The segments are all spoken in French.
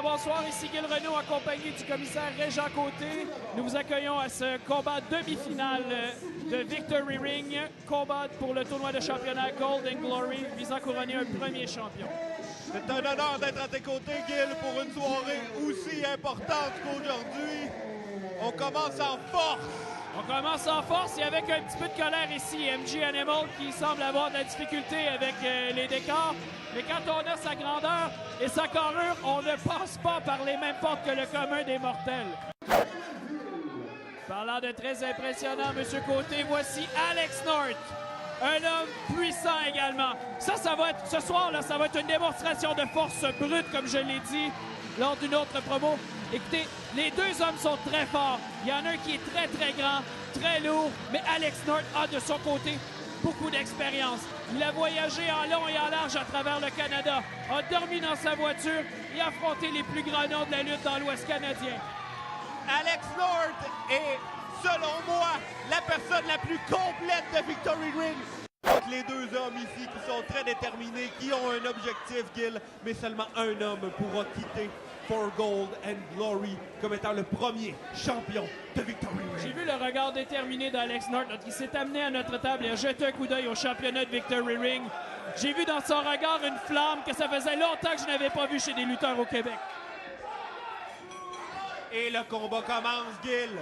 Alors bonsoir, ici Gil Renaud accompagné du commissaire Régent Côté. Nous vous accueillons à ce combat demi-finale de Victory Ring, combat pour le tournoi de championnat Golden Glory visant à couronner un premier champion. C'est un honneur d'être à tes côtés, Gil, pour une soirée aussi importante qu'aujourd'hui. On commence en force. On commence en force et avec un petit peu de colère ici. MG Animal qui semble avoir de la difficulté avec les décors. Mais quand on a sa grandeur et sa carrure, on ne passe pas par les mêmes portes que le commun des mortels. Parlant de très impressionnant, Monsieur Côté, voici Alex North. Un homme puissant également. Ça va être, ce soir, là, ça va être une démonstration de force brute, comme je l'ai dit lors d'une autre promo. Écoutez, les deux hommes sont très forts. Il y en a un qui est très, très grand, très lourd, mais Alex North a de son côté beaucoup d'expérience. Il a voyagé en long et en large à travers le Canada, a dormi dans sa voiture et a affronté les plus grands noms de la lutte dans l'Ouest canadien. Alex North est, selon moi, la personne la plus complète de Victory Ring. Les deux hommes ici qui sont très déterminés, qui ont un objectif, Gil, mais seulement un homme pourra quitter For Gold and Glory comme étant le premier champion de Victory Ring. J'ai vu le regard déterminé d'Alex North qui s'est amené à notre table et a jeté un coup d'œil au championnat de Victory Ring. J'ai vu dans son regard une flamme que ça faisait longtemps que je n'avais pas vu chez des lutteurs au Québec. Et le combat commence, Gil.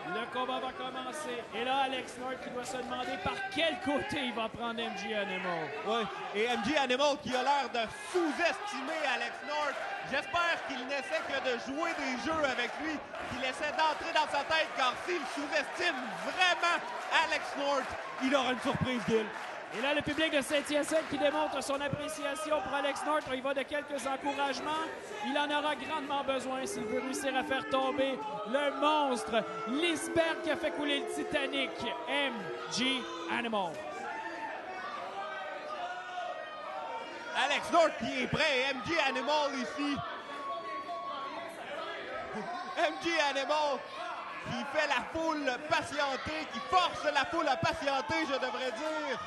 Le combat va commencer. Et là, Alex North qui doit se demander par quel côté il va prendre MG Animal. Oui, et MG Animal qui a l'air de sous-estimer Alex North. J'espère qu'il n'essaie que de jouer des jeux avec lui, qu'il essaie d'entrer dans sa tête, car s'il sous-estime vraiment Alex North, il aura une surprise, Gil. Et là, le public de Saint-Hyacinthe qui démontre son appréciation pour Alex North. Il va de quelques encouragements. Il en aura grandement besoin s'il veut réussir à faire tomber le monstre, l'iceberg qui a fait couler le Titanic, MG Animal. Alex North qui est prêt, MG Animal ici. MG Animal qui fait la foule patienter, qui force la foule à patienter, je devrais dire.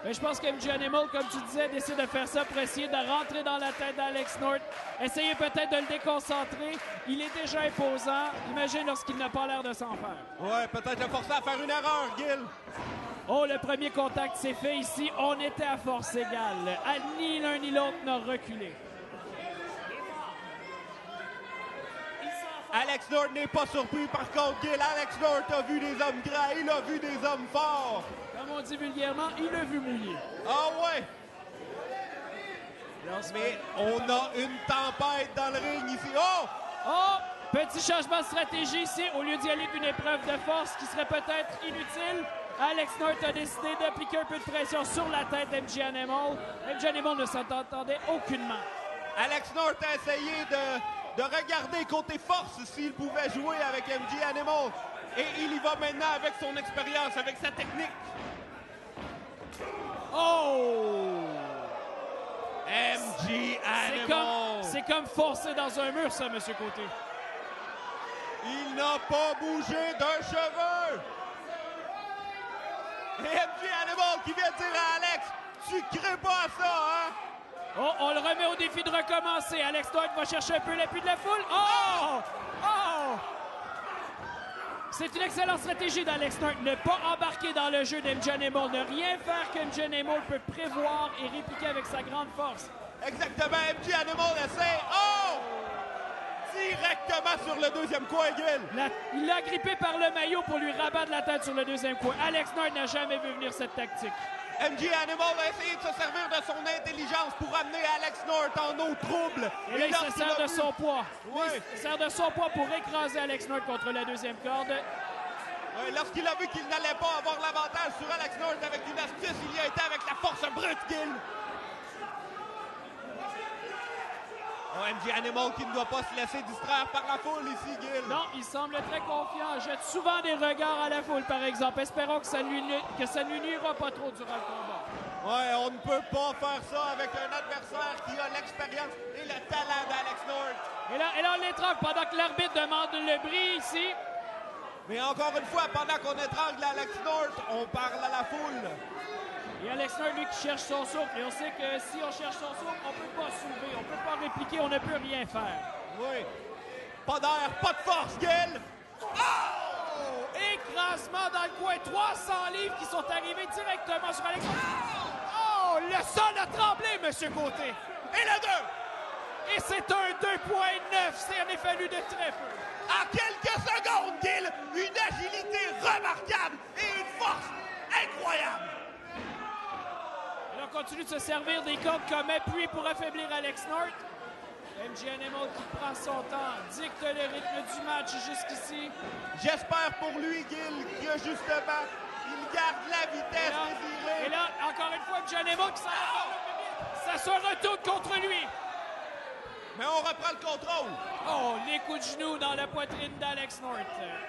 Mais je pense que MG Animal, comme tu disais, décide de faire ça pour essayer de rentrer dans la tête d'Alex North. Essayer peut-être de le déconcentrer. Il est déjà imposant. Imagine lorsqu'il n'a pas l'air de s'en faire. Ouais, peut-être le forcer à faire une erreur, Gil. Oh, le premier contact s'est fait ici. On était à force égale. Ni l'un ni l'autre n'a reculé. Alex North n'est pas surpris par contre, Gil. Alex North a vu des hommes grands, il a vu des hommes forts. Comme on dit vulgairement, il a vu mouiller. Ah ouais! Mais on a une tempête dans le ring ici. Oh! Oh! Petit changement de stratégie ici. Au lieu d'y aller d'une épreuve de force qui serait peut-être inutile, Alex North a décidé d'appliquer un peu de pression sur la tête d'MG Animal. MG Animal ne s'entendait aucunement. Alex North a essayé de regarder côté force s'il pouvait jouer avec MG Animal. Et il y va maintenant avec son expérience, avec sa technique. Oh! MG Animal! C'est comme forcer dans un mur, ça, M. Côté. Il n'a pas bougé d'un cheveu! Et MG Animal qui vient dire à Alex, tu crées pas à ça, hein? Oh, on le remet au défi de recommencer. Alex North va chercher un peu l'appui de la foule. Oh! Oh! C'est une excellente stratégie d'Alex North. Ne pas embarquer dans le jeu d'MG Animal. Ne rien faire que MG Animal peut prévoir et répliquer avec sa grande force. Exactement. MG Animal essaie. Oh! Directement sur le deuxième coin, Gil. Il l'a grippé par le maillot pour lui rabattre la tête sur le deuxième coin. Alex North n'a jamais vu venir cette tactique. MG Animal a essayé de se servir de son intelligence pour amener Alex North en eau trouble. Et là, il se sert de son poids. Oui. Il se sert de son poids pour écraser Alex North contre la deuxième corde. Oui, lorsqu'il a vu qu'il n'allait pas avoir l'avantage sur Alex North avec une astuce, il y a été avec la force brute, Gil. Oh, MG Animal qui ne doit pas se laisser distraire par la foule ici, Gil. Non, il semble très confiant. Jette souvent des regards à la foule, par exemple. Espérons que ça ne lui nuira pas trop durant le combat. Ouais, on ne peut pas faire ça avec un adversaire qui a l'expérience et le talent d'Alex North. Et là, on l'étrangle pendant que l'arbitre demande le bris ici. Mais encore une fois, pendant qu'on étrangle Alex North, on parle à la foule. Et Alex North, lui, qui cherche son souffle. Et on sait que si on cherche son souffle, on ne peut pas soulever, on ne peut pas répliquer, on ne peut rien faire. Oui. Pas d'air, pas de force, Gill. Oh! Écrasement dans le coin. 300 livres qui sont arrivés directement sur Alex North. Oh! Le sol a tremblé, M. Côté. Et le 2. Et c'est un 2.9. C'est en effet fallu de très peu. En quelques secondes, Gill, une agilité remarquable et une force incroyable. Et on continue de se servir des cordes comme appui pour affaiblir Alex North. MJ Animal qui prend son temps, dicte le rythme du match jusqu'ici. J'espère pour lui, Gill, que justement, il garde la vitesse désirée. Et là, encore une fois, MJ Animal qui s'en va vers le public. Ça se retourne contre lui. Mais on reprend le contrôle. Oh, les coups de genoux dans la poitrine d'Alex North.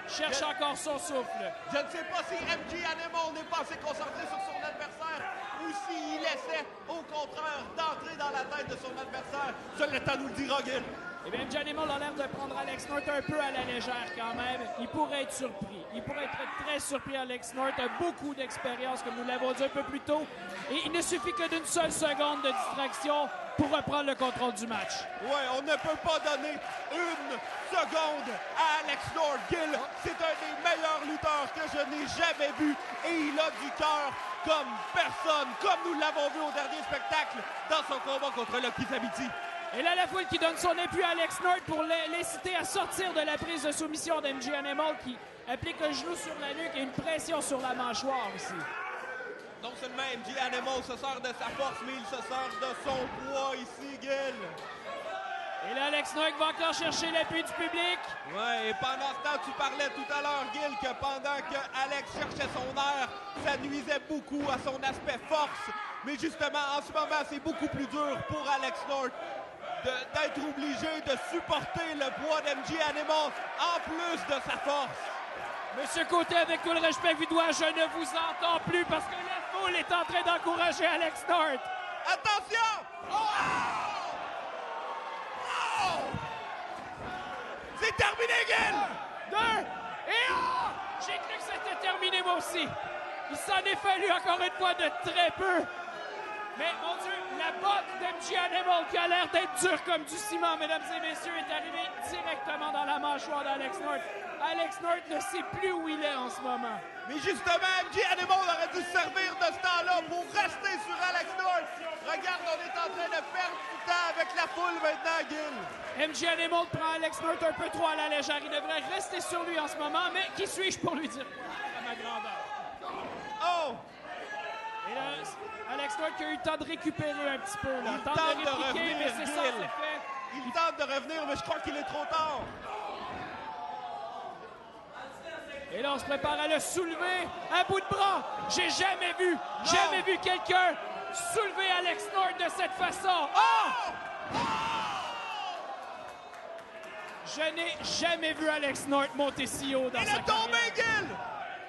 Cherche encore son souffle. Je ne sais pas si MJ Animal n'est pas assez concentré sur son adversaire ou s'il essaie, au contraire, d'entrer dans la tête de son adversaire. Seul le temps nous le dira, Gill. Eh bien, MJ Animal a l'air de prendre Alex North un peu à la légère quand même. Il pourrait être surpris. Il pourrait être très surpris. Alex North a beaucoup d'expérience, comme nous l'avons dit un peu plus tôt. Et il ne suffit que d'une seule seconde de distraction pour reprendre le contrôle du match. Ouais, on ne peut pas donner une seconde à Alex North. Gill, c'est un des meilleurs lutteurs que je n'ai jamais vu. Et il a du cœur comme personne, comme nous l'avons vu au dernier spectacle dans son combat contre Lucky Sabiti. Et là, la foule qui donne son appui à Alex North pour l'inciter à sortir de la prise de soumission d'MJ Animal qui applique un genou sur la nuque et une pression sur la mâchoire aussi. Non seulement MJ Animal se sert de sa force, mais il se sert de son poids ici, Gill. Et là, Alex North va encore chercher l'appui du public. Ouais, et pendant ce temps, tu parlais tout à l'heure, Gill, que pendant que Alex cherchait son air, ça nuisait beaucoup à son aspect force. Mais justement, en ce moment, c'est beaucoup plus dur pour Alex North d'être obligé de supporter le poids d'MJ Animal en plus de sa force. Monsieur Côté, avec tout le respect que vous dois, je ne vous entends plus parce que la foule est en train d'encourager Alex North. Attention! Oh! Oh! C'est terminé, Gill! 2 et oh! J'ai cru que c'était terminé, moi aussi. Il s'en est fallu encore une fois de très peu. Mais, mon Dieu, la botte d'MJ Animal qui a l'air d'être dure comme du ciment, mesdames et messieurs, est arrivée directement dans la mâchoire d'Alex North. Alex North ne sait plus où il est en ce moment. Mais justement, MJ Animal aurait dû se servir de ce temps-là pour rester sur Alex North. Regarde, on est en train de perdre du temps avec la foule maintenant, Gill. MJ Animal prend Alex North un peu trop à la légère. Il devrait rester sur lui en ce moment, mais qui suis-je pour lui dire à ma grandeur? Oh! Et là, Alex North qui a eu le temps de récupérer un petit peu. Là. Il tente de répliquer, revenir, mais c'est ça, Gill. c'est fait. Il tente de revenir, mais je crois qu'il est trop tard. Et là, on se prépare à le soulever à bout de bras. J'ai jamais vu quelqu'un soulever Alex North de cette façon. Oh! Je n'ai jamais vu Alex North monter si haut dans sa carrière. Il est tombé, Gill!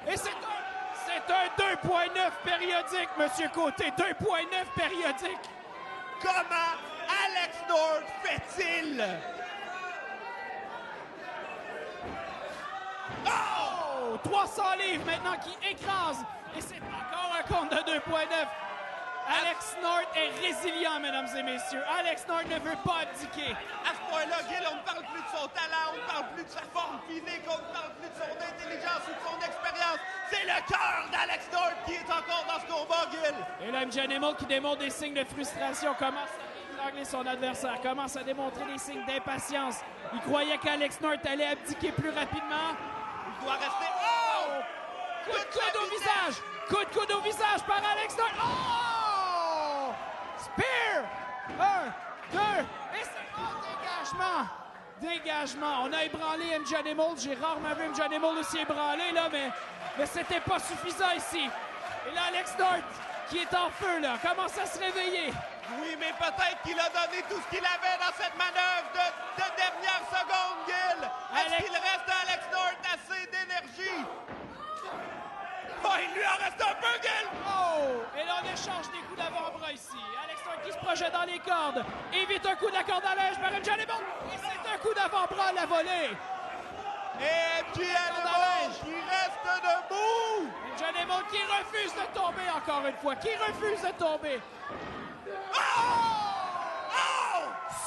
Et c'est un 2.9 périodique, Monsieur Côté. 2.9 périodique. Comment Alex North fait-il? Oh! 300 livres maintenant qui écrase. Et c'est encore un compte de 2.9. Alex North est résilient, mesdames et messieurs. Alex North ne veut pas abdiquer. À ce point-là, Gill, on ne parle plus de son talent, on ne parle plus de sa forme physique, on ne parle plus de son intelligence ou de son expérience. C'est le cœur d'Alex North qui est encore dans ce combat, Gill. Et là, MJ Animal qui démontre des signes de frustration, commence à étrangler son adversaire, commence à démontrer des signes d'impatience. Il croyait qu'Alex North allait abdiquer plus rapidement. Il doit rester... Oh! Coup de coude au visage! Coup de coude au visage par Alex North! Oh! Spear! 1, 2, et c'est bon, dégagement! On a ébranlé MJ Animal. J'ai rarement vu MJ Animal aussi ébranlé, là, mais c'était pas suffisant ici. Et là, Alex North, qui est en feu, là, commence à se réveiller. Oui, mais peut-être qu'il a donné tout ce qu'il avait dans cette manœuvre de dernière seconde, Gill. Est-ce qu'il reste à Alex North assez d'énergie? Oh, il lui en reste un peu, Gill! Oh! Et là, on échange des coups d'avant-bras ici. Alex North qui se projette dans les cordes. Évite un coup de la corde à linge par MJ Animal. Et c'est un coup d'avant-bras à la volée. Et MJ Animal qui reste debout. MJ Animal qui refuse de tomber encore une fois. Qui refuse de tomber. Oh!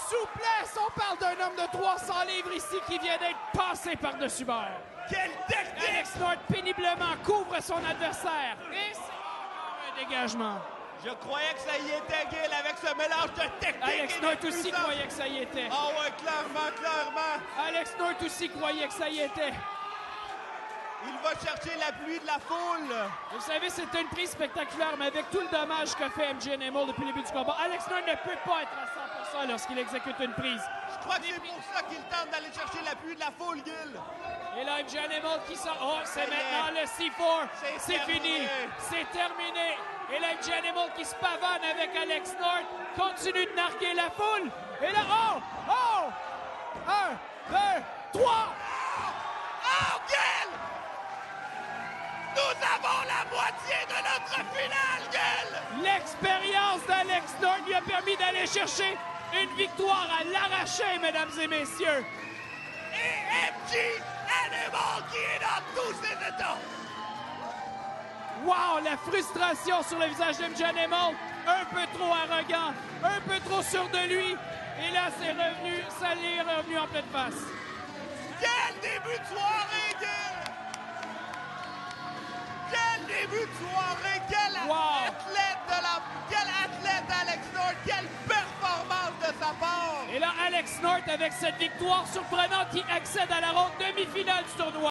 Souplesse! On parle d'un homme de 300 livres ici qui vient d'être passé par-dessus bord. Quelle technique! Alex North péniblement couvre son adversaire. Et c'est encore un dégagement. Je croyais que ça y était, Gil, avec ce mélange de technique. Alex North aussi croyait que ça y était. Ah ouais, clairement. Alex North aussi croyait que ça y était. Il va chercher l'appui de la foule. Vous savez, c'était une prise spectaculaire, mais avec tout le dommage qu'a fait MJ Animal depuis le début du combat, Alex North ne peut pas être à 100% lorsqu'il exécute une prise. Je crois que c'est pour ça qu'il tente d'aller chercher l'appui de la foule, Gil. Et là, MJ Animal qui sort. Oh, c'est maintenant le C4. C'est fini. C'est terminé. Et là, MJ Animal qui se pavane avec Alex North. Continue de narguer la foule. Et là, oh! 1, 2, 3! Oh, Gil! Nous avons la moitié de notre finale, Gil! L'expérience d'Alex North lui a permis d'aller chercher une victoire à l'arraché, mesdames et messieurs. Et MJ Animal qui est dans tous ses états. Wow, la frustration sur le visage de MJ Animal. Un peu trop arrogant, un peu trop sûr de lui. Et là, c'est revenu, ça l'est revenu en pleine face. Quel début de soirée, Gil! Quel début de soirée! Quel athlète Alex North! Quelle performance de sa part! Et là, Alex North, avec cette victoire surprenante, qui accède à la ronde demi-finale du tournoi.